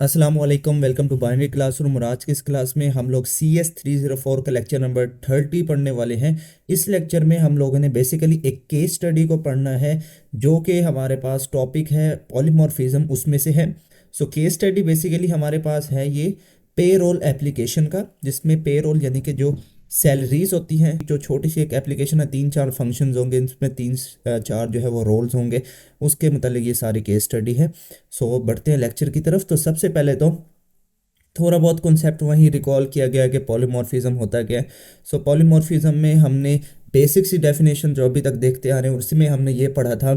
अस्सलाम वालेकुम, welcome to binary classroom. और आज की इस क्लास में हम लोग CS 304 का लेक्चर नंबर 30 पढ़ने वाले हैं। इस लेक्चर में हम लोगों ने बेसिकली एक केस स्टडी को पढ़ना है जो कि हमारे पास टॉपिक है पॉलीमॉर्फिज्म, उसमें से है। सो केस स्टडी बेसिकली हमारे पास है ये पेरोल एप्लीकेशन का, जिसमें पेरोल यानी कि जो सैलरीज होती हैं, जो छोटी सी एक एप्लीकेशन है, 3-4 फंक्शंस होंगे, इसमें 3-4 जो है वो रोल्स होंगे, उसके मतलब ये सारी केस स्टडी है। सो बढ़ते हैं लेक्चर की तरफ। तो सबसे पहले तो थोड़ा बहुत कॉन्सेप्ट वहीं रिकॉल किया गया कि पॉलीमॉर्फिज्म होता क्या है। सो पॉलीमॉर्फिज्म में हमने बेसिक सी डेफिनेशन जो अभी तक देखते आ रहे हैं उसमें हमने ये पढ़ा था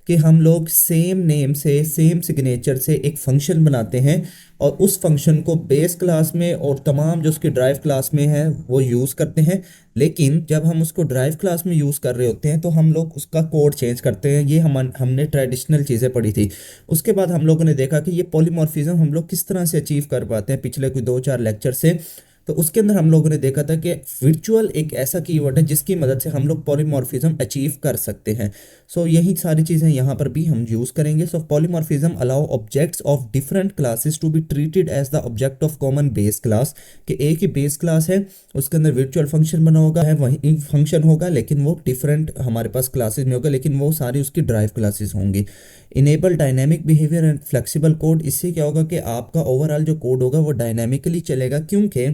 कि हम लोग सेम नेम से सेम सिग्नेचर से एक फंक्शन बनाते हैं और उस फंक्शन को बेस क्लास में और तमाम जो उसके ड्राइव क्लास में है वो यूज़ करते हैं। लेकिन जब हम उसको ड्राइव क्लास में यूज़ कर रहे होते हैं तो हम लोग उसका कोड चेंज करते हैं। ये हमने ट्रेडिशनल चीज़ें पढ़ी थी। उसके बाद हम लोगों ने देखा कि ये पॉलीमॉर्फिज्म हम लोग किस तरह से अचीव कर पाते हैं पिछले कोई 2-4 लेक्चर से। तो उसके अंदर हम लोगों ने देखा था कि वर्चुअल एक ऐसा कीवर्ड है जिसकी मदद से हम लोग पॉलीमॉर्फिज्म अचीव कर सकते हैं। सो यही सारी चीज़ें यहाँ पर भी हम यूज़ करेंगे। So polymorphism allow objects of different classes to be treated as the object of common base class. कि एक ही बेस क्लास है, उसके अंदर वर्चुअल फंक्शन बना होगा, है वही फंक्शन होगा, लेकिन वो डिफरेंट हमारे पास क्लासेस में होगा, लेकिन वो सारी उसकी ड्राइव क्लासेस होंगी। Enable dynamic behaviour and flexible code. इससे क्या होगा कि आपका ओवरऑल जो कोड होगा वो डायनेमिकली चलेगा, क्योंकि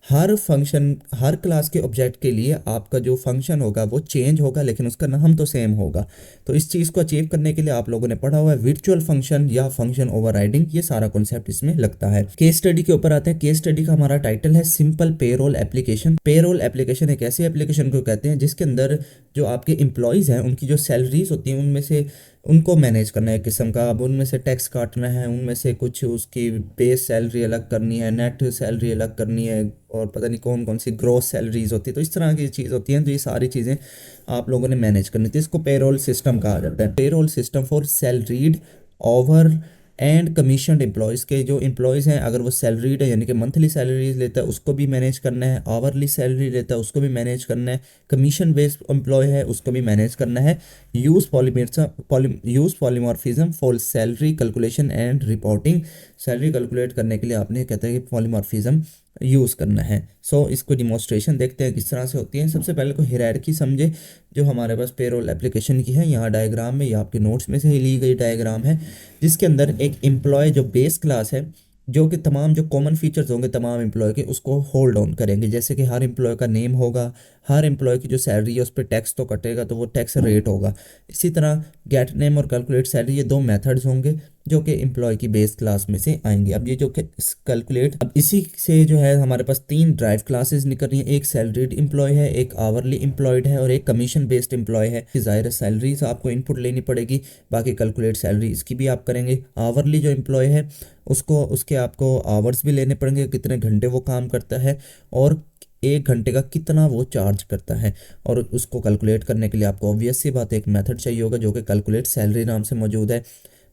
हर फंक्शन हर क्लास के ऑब्जेक्ट के लिए आपका जो फंक्शन होगा वो चेंज होगा, लेकिन उसका नाम तो सेम होगा। तो इस चीज़ को अचीव करने के लिए आप लोगों ने पढ़ा हुआ है वर्चुअल फंक्शन या फंक्शन ओवरराइडिंग, ये सारा कॉन्सेप्ट इसमें लगता है। केस स्टडी के ऊपर आते हैं। केस स्टडी का हमारा टाइटल है simple payroll application. Payroll application एक ऐसी एप्लीकेशन को कहते हैं जिसके अंदर जो आपके एम्प्लॉयज़ हैं उनकी जो सैलरीज होती हैं उनमें से उनको मैनेज करना है एक किस्म का। अब उनमें से टैक्स काटना है, उनमें से कुछ उसकी बेस सैलरी अलग करनी है, नेट सैलरी अलग करनी है, और पता नहीं कौन कौन सी ग्रॉस सैलरीज होती है। तो इस तरह की चीज़ होती हैं। तो ये सारी चीज़ें आप लोगों ने मैनेज करनी थी। इसको पेरोल सिस्टम कहा जाता है। Payroll system for salaried over and commission employees के जो एम्प्लॉयज़ हैं, अगर वो सैलरीड है यानी कि मंथली सैलरीज लेता है उसको भी मैनेज करना है, आवरली सैलरी लेता है उसको भी मैनेज करना है, कमीशन बेस्ड एम्प्लॉय है उसको भी मैनेज करना है। Use polymorphism for salary calculation and reporting. Salary calculate करने के लिए आपने कहता है कि पॉलीमॉर्फिज्म यूज़ करना है। सो इसको डिमॉन्स्ट्रेशन देखते हैं किस तरह से होती है। सबसे पहले को हायरार्की समझे जो हमारे पास पेरोल एप्लीकेशन की है। यहाँ डायग्राम में, या आपके नोट्स में से ही ली गई डायग्राम है, जिसके अंदर एक एम्प्लॉय जो बेस क्लास है, जो कि तमाम जो कॉमन फीचर्स होंगे तमाम एम्प्लॉय के उसको होल्ड ऑन करेंगे। जैसे कि हर एम्प्लॉय का नेम होगा, हर एम्प्लॉय की जो सैलरी है उस पर टैक्स तो कटेगा, तो वो टैक्स रेट होगा। इसी तरह गेट नेम और कैलकुलेट सैलरी, ये दो मेथड्स होंगे जो कि एम्प्लॉय की बेस क्लास में से आएंगे। अब ये जो कैलकुलेट, अब इसी से जो है हमारे पास 3 ड्राइव क्लासेस निकल रही हैं। एक सैलरीड एम्प्लॉय है, एक आवरली एम्प्लॉयड है, और एक कमीशन बेस्ड एम्प्लॉय है। ज़ाहिर सैलरी से आपको इनपुट लेनी पड़ेगी, बाकी कैलकुलेट सैलरी इसकी भी आप करेंगे। आवरली जो एम्प्लॉय है उसको उसके आपको आवर्स भी लेने पड़ेंगे, कितने घंटे वो काम करता है और 1 घंटे का कितना वो चार्ज करता है, और उसको कैलकुलेट करने के लिए आपको ऑब्वियस सी बात है एक मेथड चाहिए होगा जो कि कैलकुलेट सैलरी नाम से मौजूद है।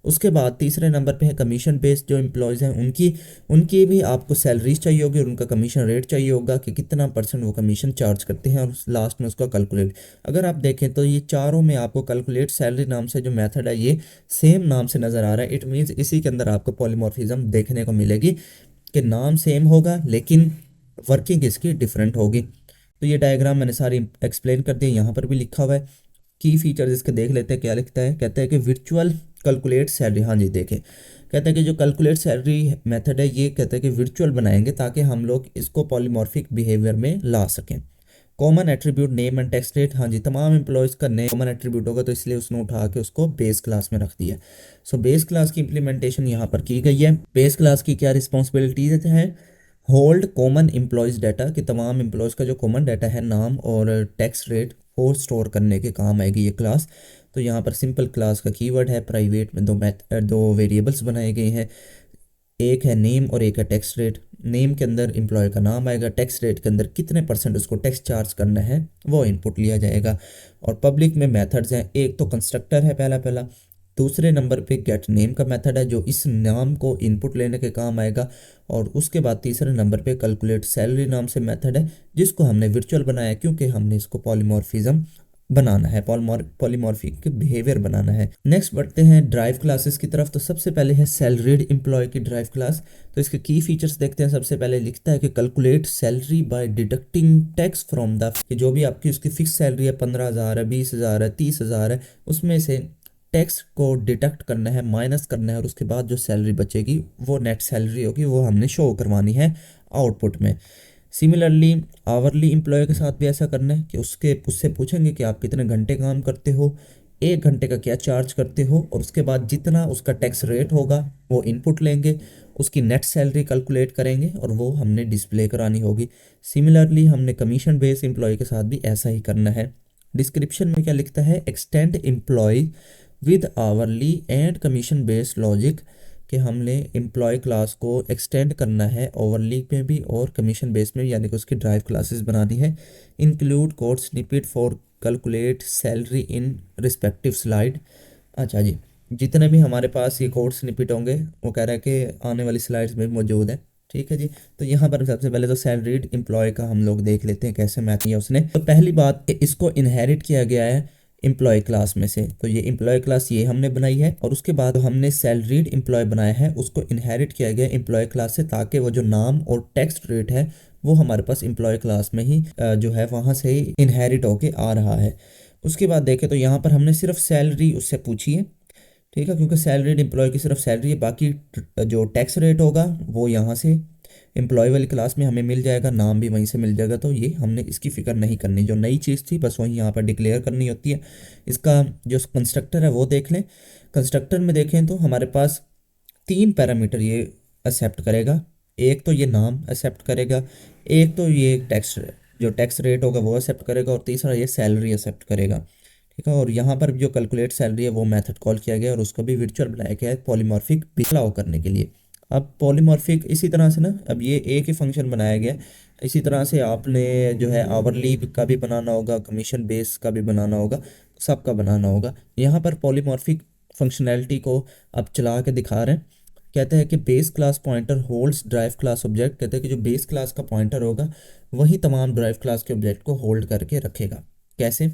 उसके बाद तीसरे नंबर पे है कमीशन बेस्ड जो एम्प्लॉयज़ हैं उनकी उनकी भी आपको सैलरीज चाहिए होगी और उनका कमीशन रेट चाहिए होगा कि कितना % वो कमीशन चार्ज करते हैं, और लास्ट में उसका कैलकुलेट। अगर आप देखें तो ये चारों में आपको कैलकुलेट सैलरी नाम से जो मेथड है ये सेम नाम से नज़र आ रहा है। इट मीन्स इसी के अंदर आपको पॉलीमॉर्फिज्म देखने को मिलेगी कि नाम सेम होगा लेकिन वर्किंग इसकी डिफरेंट होगी। तो ये डायग्राम मैंने सारी एक्सप्लेन कर दी, यहाँ पर भी लिखा हुआ है। की फीचर्स इसके देख लेते हैं क्या लिखता है। कहता है कि वर्चुअल कैलकुलेट सैलरी, हाँ जी देखें, कहता है कि जो कैलकुलेट सैलरी मेथड है ये कहता है कि वर्चुअल बनाएंगे ताकि हम लोग इसको पॉलीमॉर्फिक बिहेवियर में ला सकें। Common attribute name and tax rate, हाँ जी तमाम एम्प्लॉयज़ का नेम कॉमन एट्रीब्यूट होगा तो इसलिए उसने उठा के उसको बेस क्लास में रख दिया। सो बेस क्लास की इंप्लीमेंटेशन यहाँ पर की गई है। बेस क्लास की क्या रिस्पॉन्सिबिलिटीज है? होल्ड कॉमन एम्प्लॉयज़ डाटा, कि तमाम एम्प्लॉयज़ का जो कॉमन डाटा है नाम और टैक्स रेट को स्टोर करने के काम आएगी ये क्लास। तो यहाँ पर सिंपल क्लास का कीवर्ड है। प्राइवेट में दो वेरिएबल्स बनाए गए हैं, एक है नेम और एक है टैक्स रेट। नेम के अंदर एम्प्लॉय का नाम आएगा, टैक्स रेट के अंदर कितने % उसको टैक्स चार्ज करना है वो इनपुट लिया जाएगा। और पब्लिक में मेथड्स हैं, एक तो कंस्ट्रक्टर है पहला पहला, दूसरे नंबर पे गेट नेम का मेथड है जो इस नाम को इनपुट लेने के काम आएगा, और उसके बाद तीसरे नंबर पे कैलकुलेट सैलरी नाम से मेथड है जिसको हमने वर्चुअल बनाया क्योंकि हमने इसको पॉलीमॉर्फिज्म बनाना है, पॉलीमॉर्फिक बिहेवियर बनाना है। नेक्स्ट बढ़ते हैं ड्राइव क्लासेस की तरफ। तो सबसे पहले है सैलरीड एम्प्लॉय की ड्राइव क्लास। तो इसके की फीचर्स देखते हैं। सबसे पहले लिखता है कि calculate salary by deducting tax from the, कि जो भी आपकी उसकी फिक्स सैलरी है, 15,000 है, 20,000 है, 30,000 है, उसमें से टैक्स को डिडक्ट करना है, माइनस करना है, और उसके बाद जो सैलरी बचेगी वो नेट सैलरी होगी, वो हमने शो करवानी है आउटपुट में। सिमिलरली आवरली एम्प्लॉय के साथ भी ऐसा करना है कि उससे पूछेंगे कि आप कितने घंटे काम करते हो, 1 घंटे का क्या चार्ज करते हो, और उसके बाद जितना उसका टैक्स रेट होगा वो इनपुट लेंगे, उसकी नेट सैलरी कैलकुलेट करेंगे और वो हमने डिस्प्ले करानी होगी। सिमिलरली हमने कमीशन बेस्ड एम्प्लॉय के साथ भी ऐसा ही करना है। डिस्क्रिप्शन में क्या लिखता है, extend employ with hourly and commission based logic, कि हमने एम्प्लॉय क्लास को एक्सटेंड करना है ओवरली पे भी और कमीशन बेस में, यानी कि उसकी ड्राइव क्लासेस बनानी है। Include code snippet for calculate salary in respective slide. अच्छा जी, जितने भी हमारे पास ये कोड स्निपेट होंगे वो कह रहा है कि आने वाली स्लाइड्स में मौजूद है। ठीक है जी। तो यहाँ पर सबसे पहले तो सैलरीड एम्प्लॉय का हम लोग देख लेते हैं कैसे मैथ किया उसने। तो पहली बात कि इसको इनहेरिट किया गया है एम्प्लॉय क्लास में से, तो ये एम्प्लॉय क्लास ये हमने बनाई है, और उसके बाद हमने सैलरीड एम्प्लॉय बनाया है, उसको इनहेरिट किया गया एम्प्लॉय क्लास से, ताकि वो जो नाम और टैक्स रेट है वो हमारे पास एम्प्लॉय क्लास में ही जो है वहाँ से ही इनहेरिट होके आ रहा है। उसके बाद देखें तो यहाँ पर हमने सिर्फ सैलरी उससे पूछी है, ठीक है, क्योंकि सैलरीड एम्प्लॉय की सिर्फ सैलरी है, बाकी जो टैक्स रेट होगा वो यहाँ से एम्प्लॉय वाली क्लास में हमें मिल जाएगा, नाम भी वहीं से मिल जाएगा। तो ये हमने इसकी फिक्र नहीं करनी, जो नई चीज़ थी बस वही यहाँ पर डिक्लेयर करनी होती है। इसका जो कंस्ट्रक्टर है वो देख लें। कंस्ट्रक्टर में देखें तो हमारे पास 3 पैरामीटर ये एक्सेप्ट करेगा। एक तो ये नाम एक्सेप्ट करेगा, एक तो ये टैक्स, जो टैक्स रेट होगा वो एक्सेप्ट करेगा, और तीसरा ये सैलरी एक्सेप्ट करेगा। ठीक है, और यहाँ पर जो कैलकुलेट सैलरी है वो मेथड कॉल किया गया, और उसको भी वर्चुअल बनाया गया है पॉलीमॉर्फिक अलाउ करने के लिए। अब पॉलीमॉर्फिक इसी तरह से ना, अब ये एक ही फंक्शन बनाया गया है। इसी तरह से आपने जो है आवरली का भी बनाना होगा, कमीशन बेस का भी बनाना होगा, सबका बनाना होगा। यहाँ पर पॉलीमॉर्फिक फंक्शनैलिटी को अब चला के दिखा रहे हैं। कहते हैं कि base class pointer holds drive class object, कहते हैं कि जो बेस क्लास का पॉइंटर होगा वही तमाम ड्राइव क्लास के ऑब्जेक्ट को होल्ड करके रखेगा। कैसे?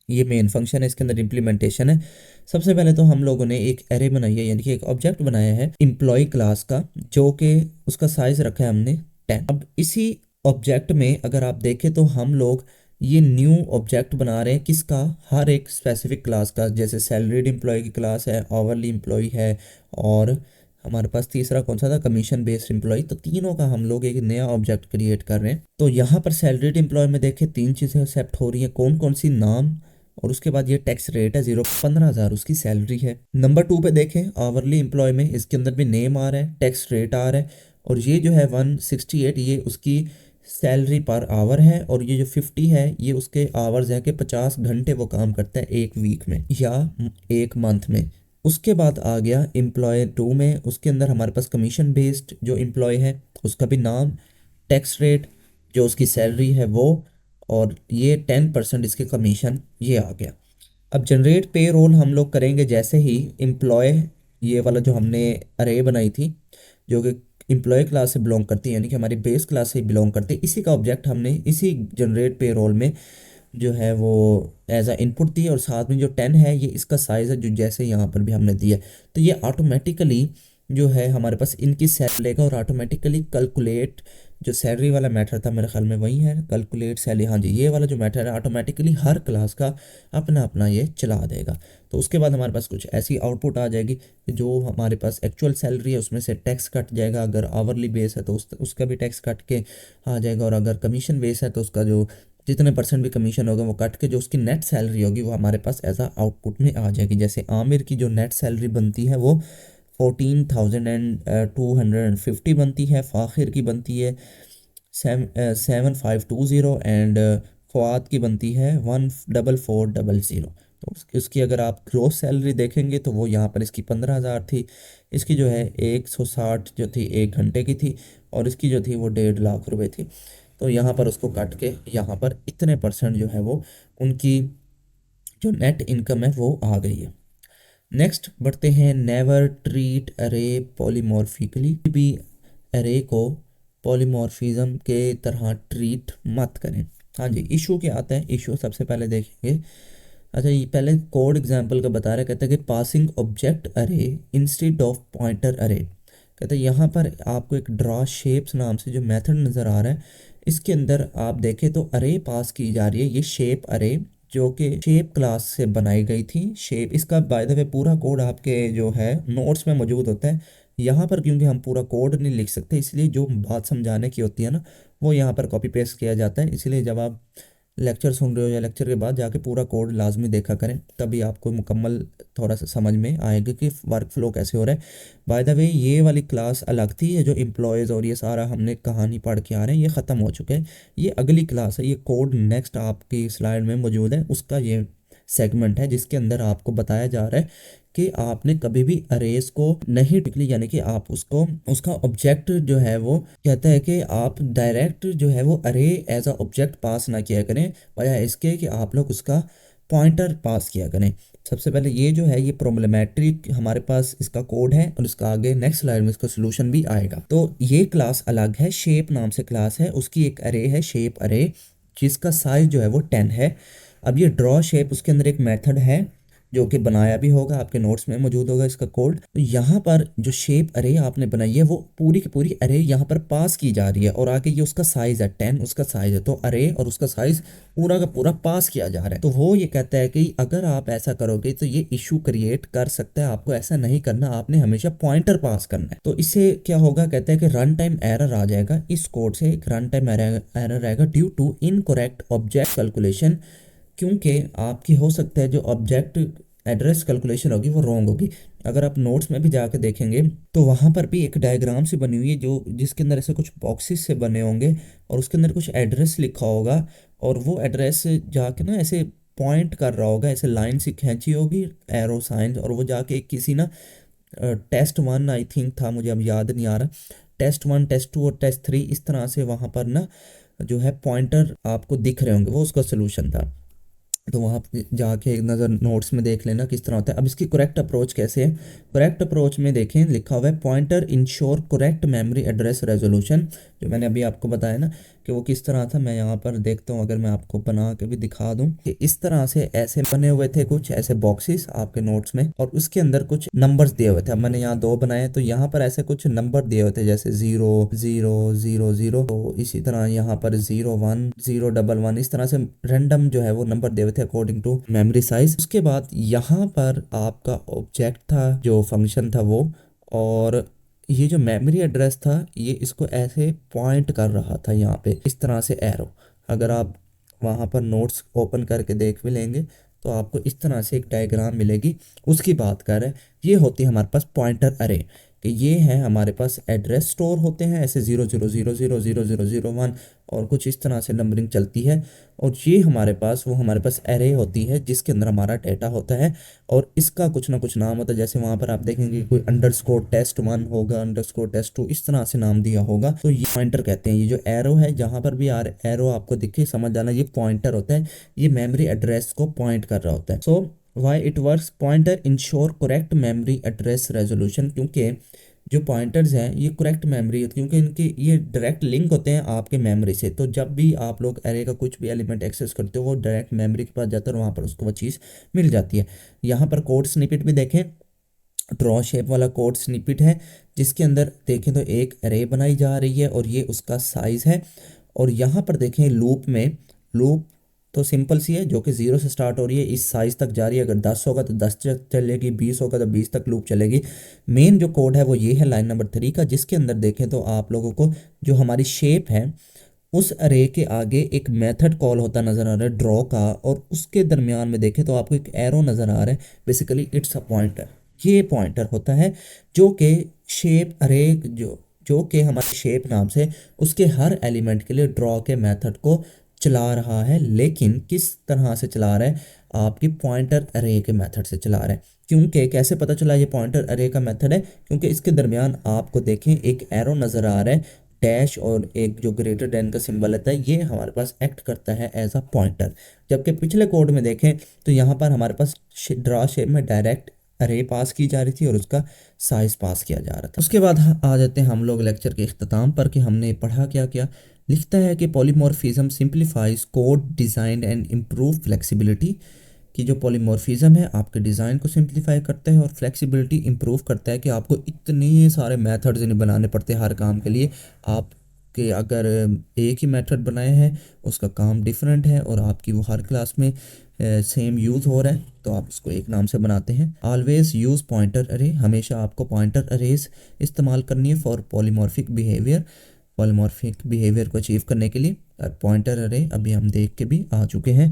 ये मेन फंक्शन है, इसके अंदर इम्प्लीमेंटेशन है। सबसे पहले तो हम लोगों ने एक एरे बनाई है, यानी कि एक ऑब्जेक्ट बनाया है एम्प्लॉय क्लास का, जो कि उसका साइज रखा है हमने 10। अब इसी ऑब्जेक्ट में अगर आप देखें तो हम लोग ये न्यू ऑब्जेक्ट बना रहे हैं किसका, हर एक स्पेसिफिक क्लास का। जैसे सैलरीड एम्प्लॉय की क्लास है, आवरली एम्प्लॉय है, और हमारे पास तीसरा कौन सा था, कमीशन बेस्ड एम्प्लॉय। तो तीनों का हम लोग एक नया ऑब्जेक्ट क्रिएट कर रहे हैं। तो यहाँ पर सैलरीड एम्प्लॉय में देखें 3 चीज़ें एक्सेप्ट हो रही हैं, कौन कौन सी, नाम, और उसके बाद ये टैक्स रेट है 15,000 उसकी सैलरी है। नंबर 2 पे देखें आवरली एम्प्लॉय में, इसके अंदर भी नेम आ रहा है, टैक्स रेट आ रहा है, और ये जो है 168 ये उसकी सैलरी पर आवर है, और ये जो 50 है ये उसके आवर्स हैं कि 50 घंटे वो काम करता है एक वीक में या एक मंथ में। उसके बाद आ गया एम्प्लॉय 2 में, उसके अंदर हमारे पास कमीशन बेस्ड जो एम्प्लॉय है उसका भी नाम, टैक्स रेट, जो उसकी सैलरी है वो, और ये 10% इसके कमीशन, ये आ गया। अब जनरेट पे रोल हम लोग करेंगे जैसे ही एम्प्लॉय, ये वाला जो हमने अरे बनाई थी जो कि एम्प्लॉय क्लास से बिलोंग करती है, यानी कि हमारी बेस क्लास से बिलोंग करती है, इसी का ऑब्जेक्ट हमने इसी जनरेट पे रोल में जो है वो एज अ इनपुट दी, और साथ में जो 10 है ये इसका साइज़ है, जो जैसे यहाँ पर भी हमने दिया। तो ये ऑटोमेटिकली जो है हमारे पास इनकी सैलरी लेगा, और ऑटोमेटिकली कैलकुलेट, जो सैलरी वाला मैटर था मेरे ख्याल में वही है, कैलकुलेट सैलरी, हाँ जी, ये वाला जो मैटर है ऑटोमेटिकली हर क्लास का अपना अपना ये चला देगा। तो उसके बाद हमारे पास कुछ ऐसी आउटपुट आ जाएगी कि जो हमारे पास एक्चुअल सैलरी है उसमें से टैक्स कट जाएगा, अगर आवरली बेस है तो उसका भी टैक्स कट के आ जाएगा, और अगर कमीशन बेस है तो उसका जो जितने परसेंट भी कमीशन होगा वो कट के जो उसकी नेट सैलरी होगी वो हमारे पास एज आ आउटपुट में आ जाएगी। जैसे आमिर की जो नेट सैलरी बनती है वो 14,250 बनती है, फ़ाखिर की बनती है 7,520, एंड फ़वाद की बनती है 1,4,400। तो उसकी अगर आप ग्रोस सैलरी देखेंगे तो वो यहाँ पर इसकी 15,000 थी, इसकी जो है 160 जो थी 1 घंटे की थी, और इसकी जो थी वो 1.5 लाख रुपए थी। तो यहाँ पर उसको काट के यहाँ पर इतने परसेंट जो है वो उनकी जो नेट इनकम है वो आ गई है। नेक्स्ट बढ़ते हैं, नेवर ट्रीट अरे पॉलीमॉर्फिकली, भी अरे को पॉलीमॉर्फिज्म के तरह ट्रीट मत करें। हाँ जी, इशू क्या आता है, इशू सबसे पहले देखेंगे। अच्छा, ये पहले कोड एग्जांपल का बता रहा है, कहता है कि पासिंग ऑब्जेक्ट अरे इंस्टेड ऑफ पॉइंटर अरे। कहता है यहाँ पर आपको एक ड्रॉ शेप्स नाम से जो मेथड नज़र आ रहा है, इसके अंदर आप देखें तो अरे पास की जा रही है, ये शेप अरे जो कि शेप क्लास से बनाई गई थी। शेप इसका बाय द वे पूरा कोड आपके जो है नोट्स में मौजूद होता है। यहाँ पर क्योंकि हम पूरा कोड नहीं लिख सकते, इसलिए जो बात समझाने की होती है ना, वो यहाँ पर कॉपी पेस्ट किया जाता है। इसलिए जब आप लेक्चर सुन रहे हो या लेक्चर के बाद जाके पूरा कोड लाजमी देखा करें, तभी आपको मुकम्मल थोड़ा सा समझ में आएगा कि वर्क फ्लो कैसे हो रहा है। बाय द वे ये वाली क्लास अलग थी, ये जो एम्प्लॉयज़ और ये सारा हमने कहानी पढ़ के आ रहे हैं, ये ख़त्म हो चुका है। ये अगली क्लास है, ये कोड नेक्स्ट आपकी स्लाइड में मौजूद है, उसका ये सेगमेंट है जिसके अंदर आपको बताया जा रहा है कि आपने कभी भी अरेज को नहीं टिकली, यानी कि आप उसको उसका ऑब्जेक्ट जो है वो कहता है कि आप डायरेक्ट जो है वो अरे एज अ ऑब्जेक्ट पास ना किया करें, बजाय इसके कि आप लोग उसका पॉइंटर पास किया करें। सबसे पहले ये जो है ये प्रॉब्लमेटिक हमारे पास इसका कोड है, और इसका आगे नेक्स्ट स्लाइड में इसका सोल्यूशन भी आएगा। तो ये क्लास अलग है, शेप नाम से क्लास है, उसकी एक अरे है शेप अरे, जिसका साइज जो है वो 10 है। अब ये ड्रॉ शेप, उसके अंदर एक मेथड है जो कि बनाया भी होगा, आपके नोट्स में मौजूद होगा इसका कोड। तो यहाँ पर जो शेप अरे आपने बनाई है वो पूरी की पूरी अरे यहाँ पर पास की जा रही है, और आगे ये उसका साइज है 10, उसका साइज है, तो अरे और उसका साइज पूरा का पूरा पास किया जा रहा है। तो वो ये कहता है कि अगर आप ऐसा करोगे तो ये इशू क्रिएट कर सकता है, आपको ऐसा नहीं करना, आपने हमेशा पॉइंटर पास करना है। तो इससे क्या होगा, कहते हैं कि रन टाइम एरर आ जाएगा, इस कोड से एक रन टाइम एरर आएगा due to incorrect object calculation, क्योंकि आपकी हो सकता है जो ऑब्जेक्ट एड्रेस कैलकुलेशन होगी वो रॉन्ग होगी। अगर आप नोट्स में भी जाके देखेंगे तो वहाँ पर भी एक डायग्राम सी बनी हुई है जो जिसके अंदर ऐसे कुछ बॉक्सेस से बने होंगे, और उसके अंदर कुछ एड्रेस लिखा होगा, और वो एड्रेस जाके ना ऐसे पॉइंट कर रहा होगा, ऐसे लाइन सी खींची होगी एरो साइन, और वो जाके किसी ना टेस्ट 1 आई थिंक था, मुझे अब याद नहीं आ रहा, टेस्ट 1 टेस्ट 2 और टेस्ट 3 इस तरह से वहाँ पर ना जो है पॉइंटर आपको दिख रहे होंगे, वो उसका सोल्यूशन था। तो वहाँ पे जाके एक नज़र नोट्स में देख लेना किस तरह होता है। अब इसकी करेक्ट अप्रोच कैसे है, करेक्ट अप्रोच में देखें लिखा हुआ है pointer ensure correct memory address resolution, जो मैंने अभी आपको बताया ना कि वो किस तरह था। मैं यहाँ पर देखता हूँ, अगर मैं आपको बना के भी दिखा दूँ कि इस तरह से ऐसे बने हुए थे कुछ ऐसे बॉक्सेस आपके नोट्स में, और उसके अंदर कुछ नंबर्स दिए हुए थे। अब मैंने यहाँ 2 बनाए, तो यहाँ पर ऐसे कुछ नंबर दिए हुए थे जैसे 0 0 0 0, तो इसी तरह यहाँ पर 0 1 0 1 1, इस तरह से रैंडम जो है वो नंबर दिए हुए थे अकॉर्डिंग टू मेमोरी साइज। उसके बाद यहाँ पर आपका ऑब्जेक्ट था जो फंक्शन था वो, और ये जो मेमोरी एड्रेस था ये इसको ऐसे पॉइंट कर रहा था यहाँ पे इस तरह से एरो। अगर आप वहाँ पर नोट्स ओपन करके देख भी लेंगे तो आपको इस तरह से एक डायग्राम मिलेगी, उसकी बात कर रहे हैं। ये होती है हमारे पास पॉइंटर अरे, कि ये है हमारे पास एड्रेस स्टोर होते हैं ऐसे 0 0 0 0 0 0 0 1, और कुछ इस तरह से नंबरिंग चलती है। और ये हमारे पास वो हमारे पास एरे होती है जिसके अंदर हमारा डेटा होता है, और इसका कुछ ना कुछ नाम होता है। जैसे वहाँ पर आप देखेंगे कोई अंडरस्कोर टेस्ट 1 होगा, अंडरस्कोर टेस्ट 2, इस तरह से नाम दिया होगा। तो ये पॉइंटर कहते हैं। ये जो एरो है जहाँ पर भी एरो आपको दिखे समझ जाना ये पॉइंटर होता है, ये मेमोरी एड्रेस को पॉइंट कर रहा होता है। So why it works, pointer ensure correct memory address resolution, क्योंकि जो पॉइंटर्स हैं ये करेक्ट मेमोरी, क्योंकि इनके ये डायरेक्ट लिंक होते हैं आपके मेमोरी से। तो जब भी आप लोग एरे का कुछ भी एलिमेंट एक्सेस करते हो वो डायरेक्ट मेमोरी के पास जाता है और वहाँ पर उसको वो चीज़ मिल जाती है। यहाँ पर कोड स्निपेट भी देखें, ड्रॉ शेप वाला कोड स्निपेट है जिसके अंदर देखें तो एक एरे बनाई जा रही है और ये उसका साइज़ है। और यहाँ पर देखें लूप में, लूप तो सिंपल सी है जो कि 0 से स्टार्ट हो रही है, इस साइज तक जा रही है। अगर 10 होगा तो 10 तक चलेगी, 20 होगा तो 20 तक लूप चलेगी। मेन जो कोड है वो ये है लाइन नंबर 3 का, जिसके अंदर देखें तो आप लोगों को जो हमारी शेप है उस अरे के आगे एक मेथड कॉल होता नज़र आ रहा है ड्रॉ का, और उसके दरमियान में देखें तो आपको एक एरो नज़र आ रहा है, बेसिकली इट्स अ पॉइंटर। ये पॉइंटर होता है जो कि शेप अरे जो कि हमारे शेप नाम से उसके हर एलिमेंट के लिए ड्रॉ के मेथड को चला रहा है। लेकिन किस तरह से चला रहा है, आपकी पॉइंटर अरे के मेथड से चला रहा है। क्योंकि कैसे पता चला ये पॉइंटर अरे का मेथड है, क्योंकि इसके दरमियान आपको देखें एक एरो नज़र आ रहा है डैश, और एक जो ग्रेटर देन का सिंबल रहता है ये हमारे पास एक्ट करता है एज अ पॉइंटर। जबकि पिछले कोड में देखें तो यहाँ पर हमारे पास ड्रॉ शेप में डायरेक्ट अरे पास की जा रही थी और उसका साइज पास किया जा रहा था। उसके बाद आ जाते हैं हम लोग लेक्चर के इख्तिताम पर कि हमने पढ़ा क्या क्या। लिखता है कि polymorphism simplifies code design and improve flexibility, कि जो पॉलीमॉर्फिज्म है आपके डिज़ाइन को सिंप्लीफाई करता है और फ्लेक्सिबिलिटी इंप्रूव करता है कि आपको इतने सारे मेथड्स नहीं बनाने पड़ते हर काम के लिए। आपके अगर एक ही मेथड बनाए हैं, उसका काम डिफरेंट है और आपकी वो हर क्लास में सेम यूज़ हो रहा है, तो आप उसको एक नाम से बनाते हैं। ऑलवेज यूज़ पॉइंटर अरे, हमेशा आपको पॉइंटर अरेज इस्तेमाल करनी है for polymorphic behaviour, polymorphic behaviour को अचीव करने के लिए। पॉइंटर अरे अभी हम देख के भी आ चुके हैं।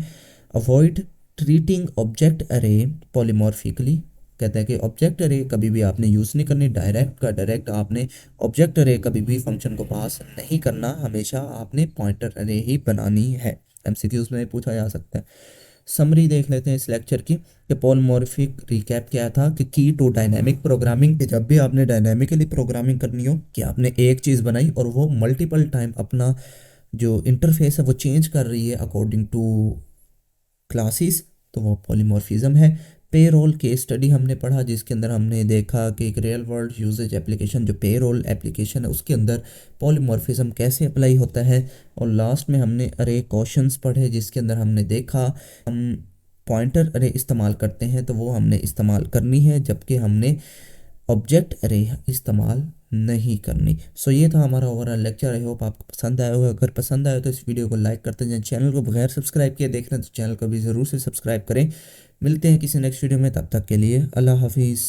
अवॉइड ट्रीटिंग ऑब्जेक्ट अरे पॉलीमॉर्फिकली, कहते हैं कि ऑब्जेक्ट अरे कभी भी आपने यूज़ नहीं करनी, डायरेक्ट का डायरेक्ट आपने ऑब्जेक्ट अरे कभी भी फंक्शन को पास नहीं करना, हमेशा आपने पॉइंटर अरे ही बनानी है। एमसीक्यूज में पूछा जा सकता है। समरी देख लेते हैं इस लेक्चर की, कि पॉलीमॉर्फिक रिकैप क्या था कि की टू डायनेमिक प्रोग्रामिंग, कि जब भी आपने डायनेमिकली प्रोग्रामिंग करनी हो कि आपने एक चीज़ बनाई और वो मल्टीपल टाइम अपना जो इंटरफेस है वो चेंज कर रही है अकॉर्डिंग टू क्लासेस, तो वो पॉलीमॉर्फिज्म है। पेरोल केस स्टडी हमने पढ़ा, जिसके अंदर हमने देखा कि एक रियल वर्ल्ड यूजेज एप्लीकेशन जो पेरोल एप्लीकेशन है उसके अंदर पॉलीमॉर्फिज्म कैसे अप्लाई होता है। और लास्ट में हमने अरे क्वेश्चंस पढ़े, जिसके अंदर हमने देखा हम पॉइंटर अरे इस्तेमाल करते हैं तो वो हमने इस्तेमाल करनी है, जबकि हमने ऑब्जेक्ट अरे इस्तेमाल नहीं करनी। सो ये था हमारा ओवरऑल लेक्चर। आई होप आपको पसंद आया होगा। अगर पसंद आया तो इस वीडियो को लाइक करते जाएं। चैनल को बगैर सब्सक्राइब किए देख रहे हैं तो चैनल को भी ज़रूर से सब्सक्राइब करें। मिलते हैं किसी नेक्स्ट वीडियो में, तब तक के लिए अल्लाह हाफिज़।